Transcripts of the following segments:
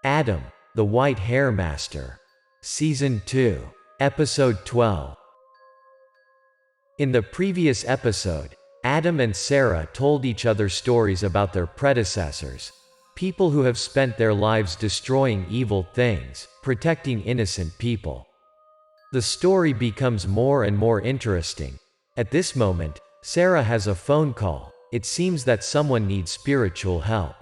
Adam, the White Hair Master. Season 2. Episode 12. In the previous episode, Adam and Sarah told each other stories about their predecessors, people who have spent their lives destroying evil things, protecting innocent people. The story becomes more and more interesting. At this moment, Sarah has a phone call. It seems that someone needs spiritual help.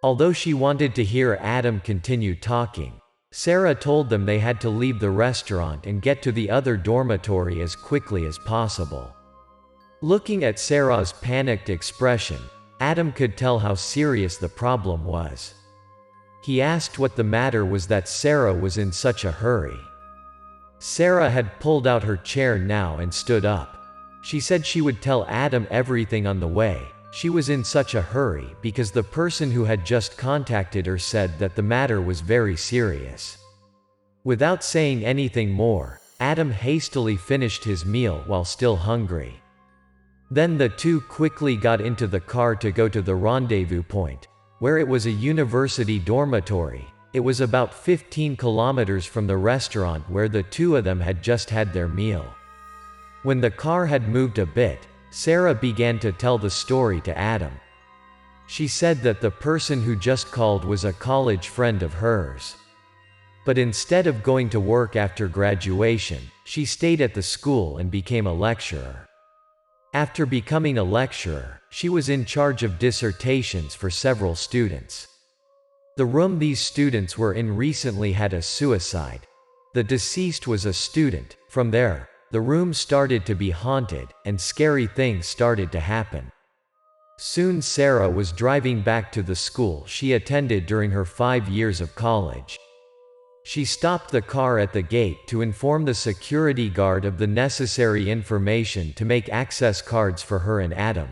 Although she wanted to hear Adam continue talking, Sarah told them they had to leave the restaurant and get to the other dormitory as quickly as possible. Looking at Sarah's panicked expression, Adam could tell how serious the problem was. He asked what the matter was that Sarah was in such a hurry. Sarah had pulled out her chair now and stood up. She said she would tell Adam everything on the way. She was in such a hurry because the person who had just contacted her said that the matter was very serious. Without saying anything more, Adam hastily finished his meal while still hungry. Then the two quickly got into the car to go to the rendezvous point, where it was a university dormitory. It was about 15 kilometers from the restaurant where the two of them had just had their meal. When the car had moved a bit, Sarah began to tell the story to Adam. She said that the person who just called was a college friend of hers. But instead of going to work after graduation, she stayed at the school and became a lecturer. After becoming a lecturer, she was in charge of dissertations for several students. The room these students were in recently had a suicide. The deceased was a student. From there, the room started to be haunted, and scary things started to happen. Soon Sarah was driving back to the school she attended during her 5 years of college. She stopped the car at the gate to inform the security guard of the necessary information to make access cards for her and Adam.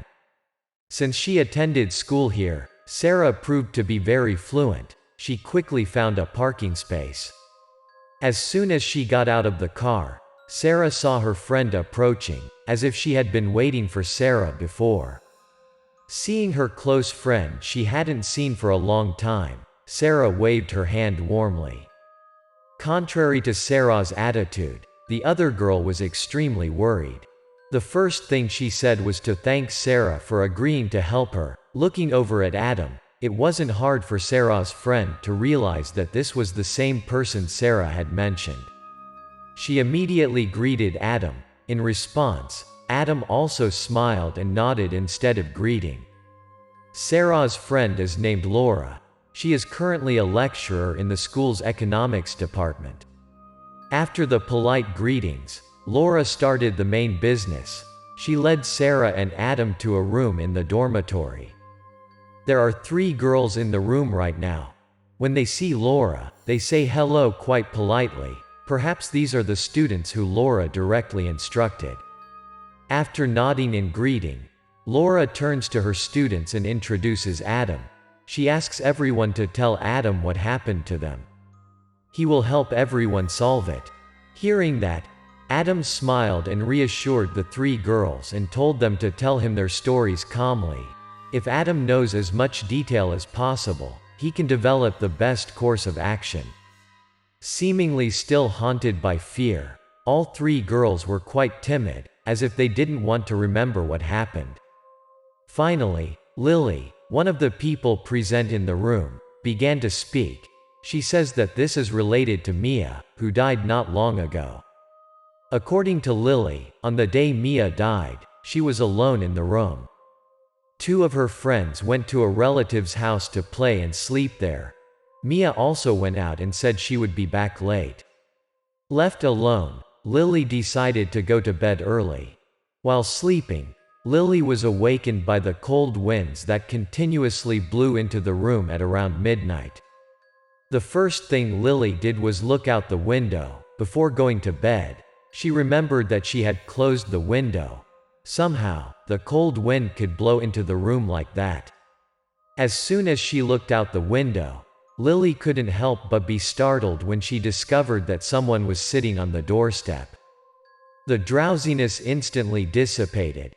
Since she attended school here, Sarah proved to be very fluent. She quickly found a parking space. As soon as she got out of the car, Sarah saw her friend approaching, as if she had been waiting for Sarah before. Seeing her close friend she hadn't seen for a long time, Sarah waved her hand warmly. Contrary to Sarah's attitude, the other girl was extremely worried. The first thing she said was to thank Sarah for agreeing to help her. Looking over at Adam, it wasn't hard for Sarah's friend to realize that this was the same person Sarah had mentioned. She immediately greeted Adam. In response, Adam also smiled and nodded instead of greeting. Sarah's friend is named Laura. She is currently a lecturer in the school's economics department. After the polite greetings, Laura started the main business. She led Sarah and Adam to a room in the dormitory. There are 3 girls in the room right now. When they see Laura, they say hello quite politely. Perhaps these are the students who Laura directly instructed. After nodding in greeting, Laura turns to her students and introduces Adam. She asks everyone to tell Adam what happened to them. He will help everyone solve it. Hearing that, Adam smiled and reassured the 3 girls and told them to tell him their stories calmly. If Adam knows as much detail as possible, he can develop the best course of action. Seemingly still haunted by fear, all 3 girls were quite timid, as if they didn't want to remember what happened. Finally, Lily, one of the people present in the room, began to speak. She says that this is related to Mia, who died not long ago. According to Lily, on the day Mia died, she was alone in the room. 2 of her friends went to a relative's house to play and sleep there. Mia also went out and said she would be back late. Left alone, Lily decided to go to bed early. While sleeping, Lily was awakened by the cold winds that continuously blew into the room at around midnight. The first thing Lily did was look out the window. Before going to bed, she remembered that she had closed the window. Somehow, the cold wind could blow into the room like that. As soon as she looked out the window, Lily couldn't help but be startled when she discovered that someone was sitting on the doorstep. The drowsiness instantly dissipated.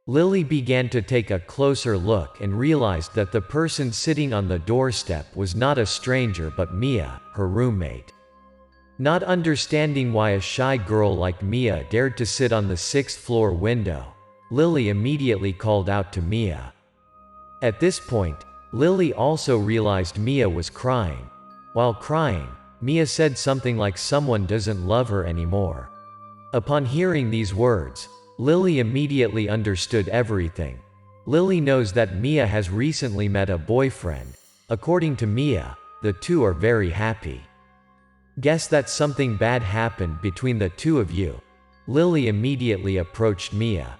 Lily began to take a closer look and realized that the person sitting on the doorstep was not a stranger but Mia, her roommate. Not understanding why a shy girl like Mia dared to sit on the 6th-floor window, Lily immediately called out to Mia. At this point, Lily also realized Mia was crying. While crying, Mia said something like someone doesn't love her anymore. Upon hearing these words, Lily immediately understood everything. Lily knows that Mia has recently met a boyfriend. According to Mia, the two are very happy. Guess that something bad happened between the two of you. Lily immediately approached Mia.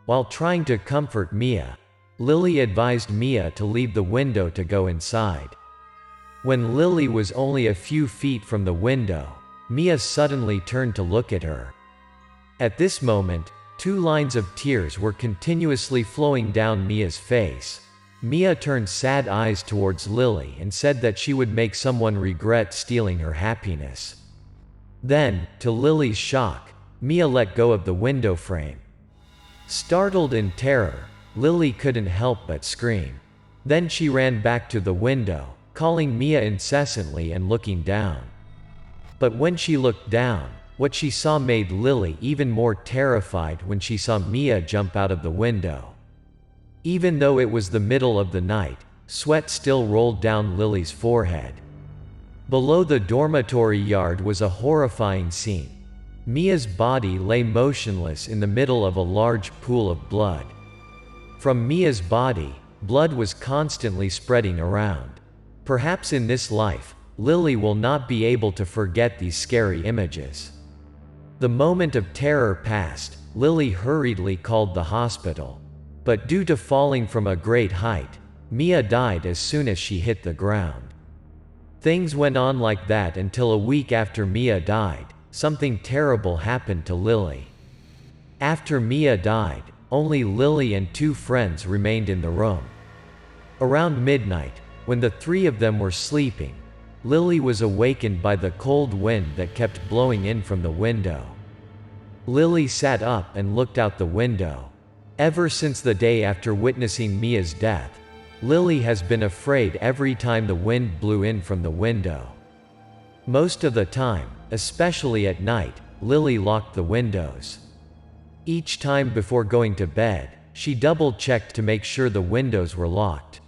While trying to comfort Mia, Lily advised Mia to leave the window to go inside. When Lily was only a few feet from the window, Mia suddenly turned to look at her. At this moment, 2 lines of tears were continuously flowing down Mia's face. Mia turned sad eyes towards Lily and said that she would make someone regret stealing her happiness. Then, to Lily's shock, Mia let go of the window frame. Startled in terror, Lily couldn't help but scream. Then she ran back to the window, calling Mia incessantly and looking down. But when she looked down, what she saw made Lily even more terrified when she saw Mia jump out of the window. Even though it was the middle of the night, sweat still rolled down Lily's forehead. Below the dormitory yard was a horrifying scene. Mia's body lay motionless in the middle of a large pool of blood. From Mia's body, blood was constantly spreading around. Perhaps in this life, Lily will not be able to forget these scary images. The moment of terror passed, Lily hurriedly called the hospital. But due to falling from a great height, Mia died as soon as she hit the ground. Things went on like that until a week after Mia died. Something terrible happened to Lily. After Mia died, only Lily and 2 friends remained in the room. Around midnight, when the 3 of them were sleeping, Lily was awakened by the cold wind that kept blowing in from the window. Lily sat up and looked out the window. Ever since the day after witnessing Mia's death, Lily has been afraid every time the wind blew in from the window. Most of the time, especially at night, Lily locked the windows. Each time before going to bed, she double-checked to make sure the windows were locked.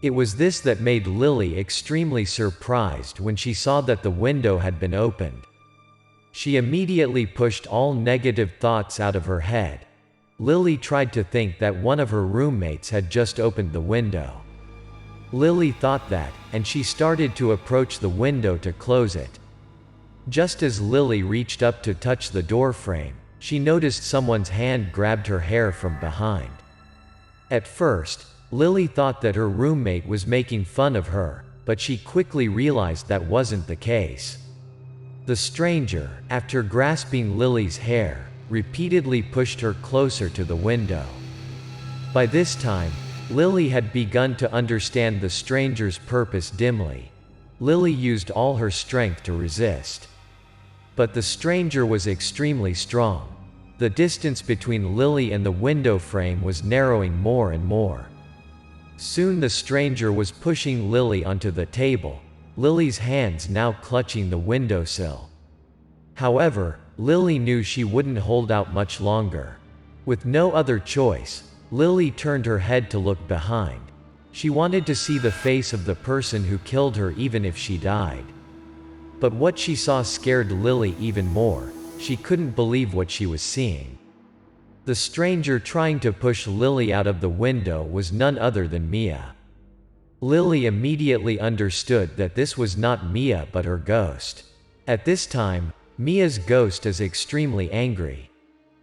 It was this that made Lily extremely surprised when she saw that the window had been opened. She immediately pushed all negative thoughts out of her head. Lily tried to think that one of her roommates had just opened the window. Lily thought that, and she started to approach the window to close it. Just as Lily reached up to touch the door frame, she noticed someone's hand grabbed her hair from behind. At first, Lily thought that her roommate was making fun of her, but she quickly realized that wasn't the case. The stranger, after grasping Lily's hair, repeatedly pushed her closer to the window. By this time, Lily had begun to understand the stranger's purpose dimly. Lily used all her strength to resist. But the stranger was extremely strong. The distance between Lily and the window frame was narrowing more and more. Soon the stranger was pushing Lily onto the table, Lily's hands now clutching the windowsill. However, Lily knew she wouldn't hold out much longer. With no other choice, Lily turned her head to look behind. She wanted to see the face of the person who killed her even if she died. But what she saw scared Lily even more. She couldn't believe what she was seeing. The stranger trying to push Lily out of the window was none other than Mia. Lily immediately understood that this was not Mia but her ghost. At this time, Mia's ghost is extremely angry.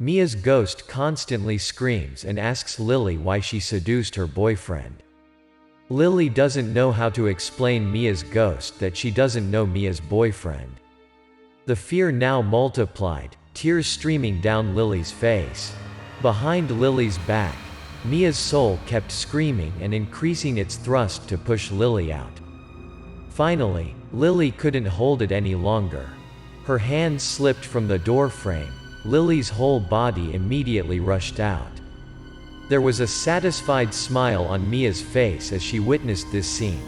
Mia's ghost constantly screams and asks Lily why she seduced her boyfriend. Lily doesn't know how to explain Mia's ghost that she doesn't know Mia's boyfriend. The fear now multiplied, tears streaming down Lily's face. Behind Lily's back, Mia's soul kept screaming and increasing its thrust to push Lily out. Finally, Lily couldn't hold it any longer. Her hands slipped from the door frame. Lily's whole body immediately rushed out. There was a satisfied smile on Mia's face as she witnessed this scene.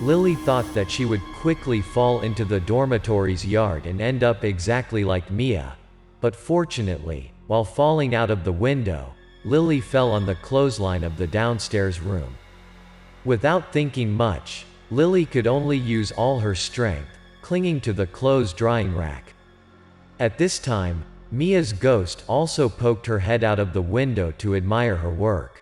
Lily thought that she would quickly fall into the dormitory's yard and end up exactly like Mia. But fortunately, while falling out of the window, Lily fell on the clothesline of the downstairs room. Without thinking much, Lily could only use all her strength, clinging to the clothes drying rack. At this time, Mia's ghost also poked her head out of the window to admire her work.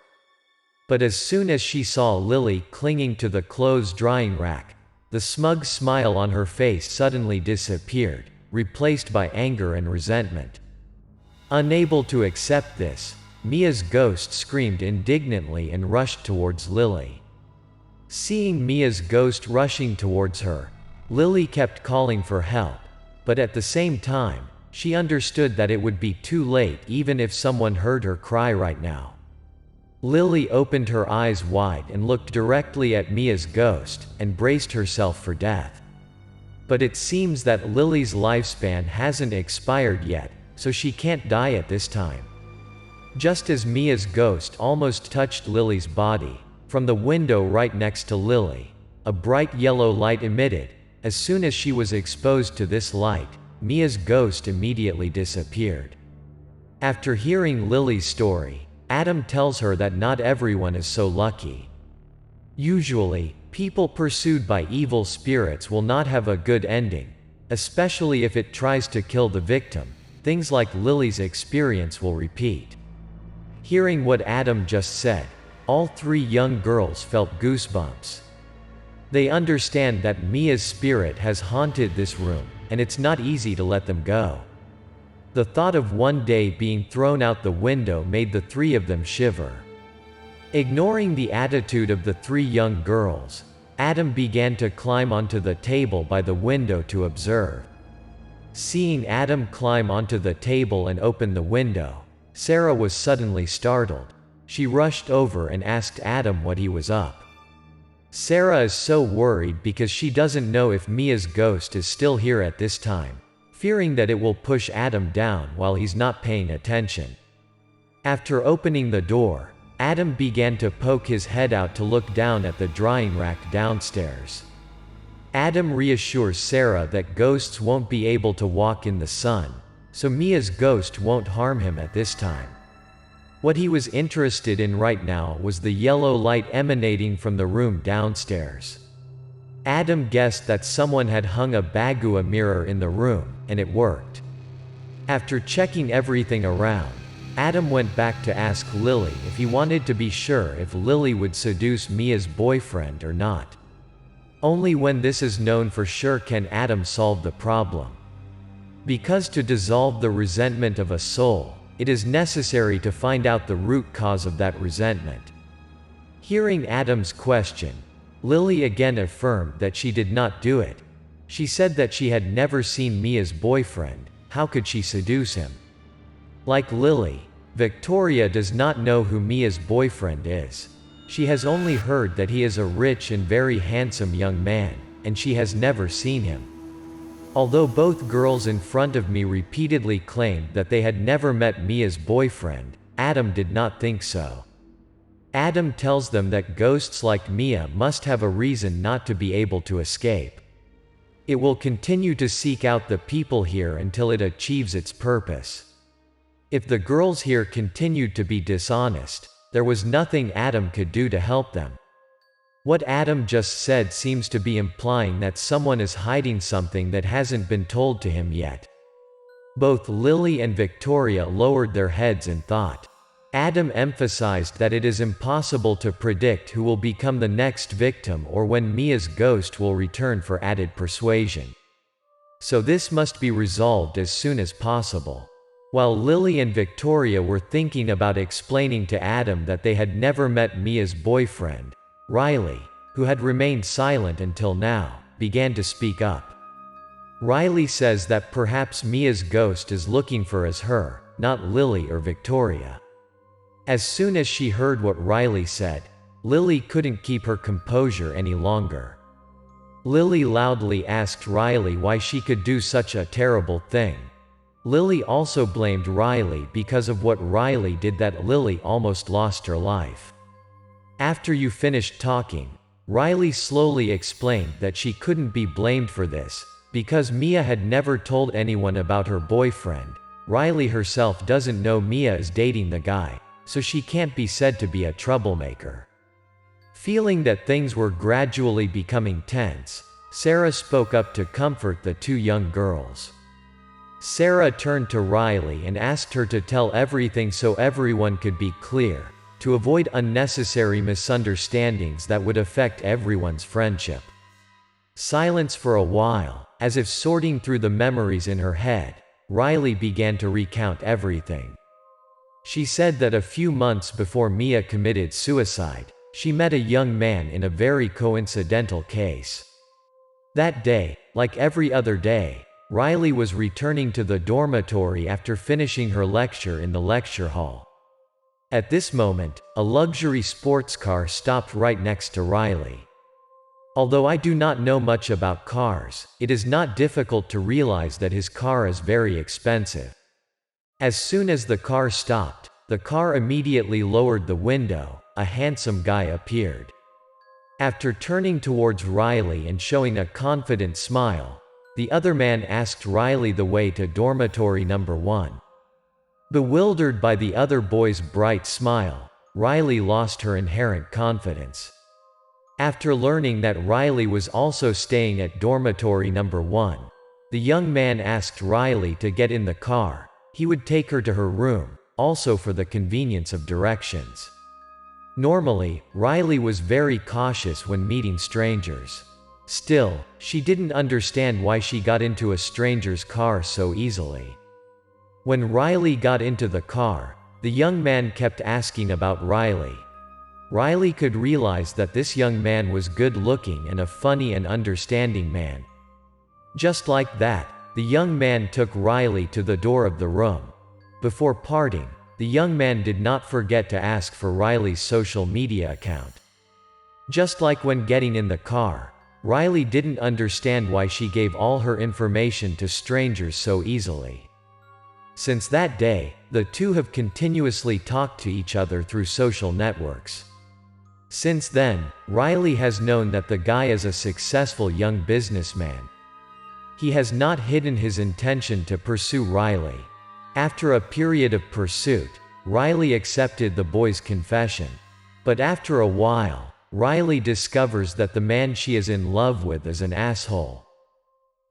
But as soon as she saw Lily clinging to the clothes drying rack, the smug smile on her face suddenly disappeared, replaced by anger and resentment. Unable to accept this, Mia's ghost screamed indignantly and rushed towards Lily. Seeing Mia's ghost rushing towards her, Lily kept calling for help, but at the same time, she understood that it would be too late even if someone heard her cry right now. Lily opened her eyes wide and looked directly at Mia's ghost, and braced herself for death. But it seems that Lily's lifespan hasn't expired yet, so she can't die at this time. Just as Mia's ghost almost touched Lily's body, from the window right next to Lily, a bright yellow light emitted. As soon as she was exposed to this light, Mia's ghost immediately disappeared. After hearing Lily's story, Adam tells her that not everyone is so lucky. Usually, people pursued by evil spirits will not have a good ending, especially if it tries to kill the victim. Things like Lily's experience will repeat. Hearing what Adam just said, all three young girls felt goosebumps. They understand that Mia's spirit has haunted this room, and it's not easy to let them go. The thought of one day being thrown out the window made the three of them shiver. Ignoring the attitude of the three young girls, Adam began to climb onto the table by the window to observe. Seeing Adam climb onto the table and open the window, Sarah was suddenly startled. She rushed over and asked Adam what he was up. Sarah is so worried because she doesn't know if Mia's ghost is still here at this time, fearing that it will push Adam down while he's not paying attention. After opening the door, Adam began to poke his head out to look down at the drying rack downstairs. Adam reassures Sarah that ghosts won't be able to walk in the sun, so Mia's ghost won't harm him at this time. What he was interested in right now was the yellow light emanating from the room downstairs. Adam guessed that someone had hung a bagua mirror in the room, and it worked. After checking everything around, Adam went back to ask Lily if he wanted to be sure if Lily would seduce Mia's boyfriend or not. Only when this is known for sure can Adam solve the problem. Because to dissolve the resentment of a soul, it is necessary to find out the root cause of that resentment. Hearing Adam's question, Lily again affirmed that she did not do it. She said that she had never seen Mia's boyfriend. How could she seduce him? Like Lily, Victoria does not know who Mia's boyfriend is. She has only heard that he is a rich and very handsome young man, and she has never seen him. Although both girls in front of me repeatedly claimed that they had never met Mia's boyfriend, Adam did not think so. Adam tells them that ghosts like Mia must have a reason not to be able to escape. It will continue to seek out the people here until it achieves its purpose. If the girls here continued to be dishonest, there was nothing Adam could do to help them. What Adam just said seems to be implying that someone is hiding something that hasn't been told to him yet. Both Lily and Victoria lowered their heads in thought. Adam emphasized that it is impossible to predict who will become the next victim or when Mia's ghost will return for added persuasion. So this must be resolved as soon as possible. While Lily and Victoria were thinking about explaining to Adam that they had never met Mia's boyfriend, Riley, who had remained silent until now, began to speak up. Riley says that perhaps Mia's ghost is looking for her, not Lily or Victoria. As soon as she heard what Riley said, Lily couldn't keep her composure any longer. Lily loudly asked Riley why she could do such a terrible thing. Lily also blamed Riley because of what Riley did, that Lily almost lost her life. After you finished talking, Riley slowly explained that she couldn't be blamed for this, because Mia had never told anyone about her boyfriend. Riley herself doesn't know Mia is dating the guy, so she can't be said to be a troublemaker. Feeling that things were gradually becoming tense, Sarah spoke up to comfort the two young girls. Sarah turned to Riley and asked her to tell everything so everyone could be clear, to avoid unnecessary misunderstandings that would affect everyone's friendship. Silence for a while, as if sorting through the memories in her head, Riley began to recount everything. She said that a few months before Mia committed suicide, she met a young man in a very coincidental case. That day, like every other day, Riley was returning to the dormitory after finishing her lecture in the lecture hall. At this moment, a luxury sports car stopped right next to Riley. Although I do not know much about cars, it is not difficult to realize that his car is very expensive. As soon as the car stopped, the car immediately lowered the window. A handsome guy appeared. After turning towards Riley and showing a confident smile, the other man asked Riley the way to dormitory number 1. Bewildered by the other boy's bright smile, Riley lost her inherent confidence. After learning that Riley was also staying at dormitory number 1, the young man asked Riley to get in the car. He would take her to her room, also for the convenience of directions. Normally, Riley was very cautious when meeting strangers. Still, she didn't understand why she got into a stranger's car so easily. When Riley got into the car, the young man kept asking about Riley. Riley could realize that this young man was good-looking and a funny and understanding man. Just like that, the young man took Riley to the door of the room. Before parting, the young man did not forget to ask for Riley's social media account. Just like when getting in the car, Riley didn't understand why she gave all her information to strangers so easily. Since that day, the two have continuously talked to each other through social networks. Since then, Riley has known that the guy is a successful young businessman. He has not hidden his intention to pursue Riley. After a period of pursuit, Riley accepted the boy's confession. But after a while, Riley discovers that the man she is in love with is an asshole.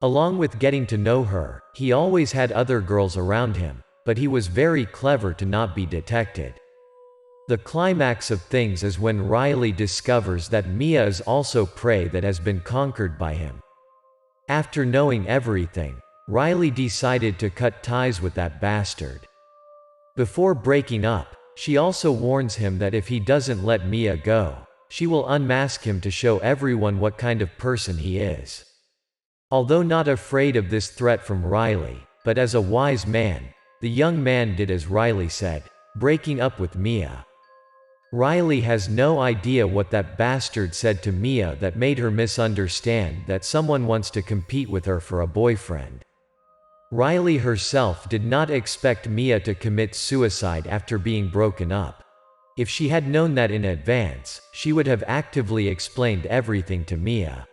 Along with getting to know her, he always had other girls around him, but he was very clever to not be detected. The climax of things is when Riley discovers that Mia is also prey that has been conquered by him. After knowing everything, Riley decided to cut ties with that bastard. Before breaking up, she also warns him that if he doesn't let Mia go, she will unmask him to show everyone what kind of person he is. Although not afraid of this threat from Riley, but as a wise man, the young man did as Riley said, breaking up with Mia. Riley has no idea what that bastard said to Mia that made her misunderstand that someone wants to compete with her for a boyfriend. Riley herself did not expect Mia to commit suicide after being broken up. If she had known that in advance, she would have actively explained everything to Mia.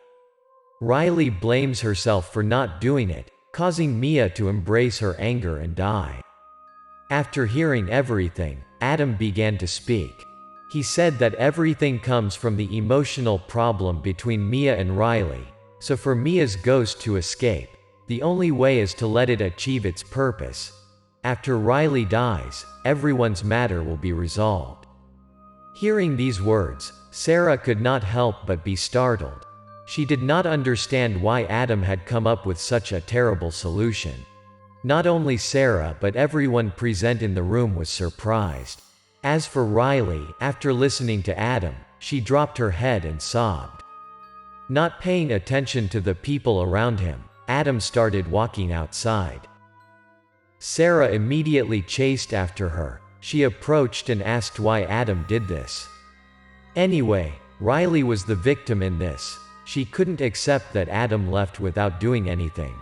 Riley blames herself for not doing it, causing Mia to embrace her anger and die. After hearing everything, Adam began to speak. He said that everything comes from the emotional problem between Mia and Riley, so for Mia's ghost to escape, the only way is to let it achieve its purpose. After Riley dies, everyone's matter will be resolved. Hearing these words, Sarah could not help but be startled. She did not understand why Adam had come up with such a terrible solution. Not only Sarah but everyone present in the room was surprised. As for Riley, after listening to Adam, she dropped her head and sobbed. Not paying attention to the people around him, Adam started walking outside. Sarah immediately chased after her. She approached and asked why Adam did this. Anyway, Riley was the victim in this. She couldn't accept that Adam left without doing anything.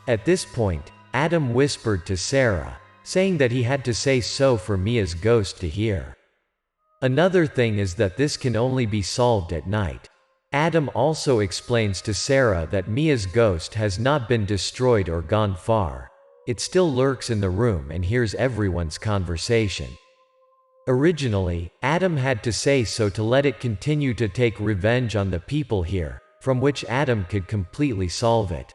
At this point, Adam whispered to Sarah, saying that he had to say so for Mia's ghost to hear. Another thing is that this can only be solved at night. Adam also explains to Sarah that Mia's ghost has not been destroyed or gone far. It still lurks in the room and hears everyone's conversation. Originally, Adam had to say so to let it continue to take revenge on the people here, from which Adam could completely solve it.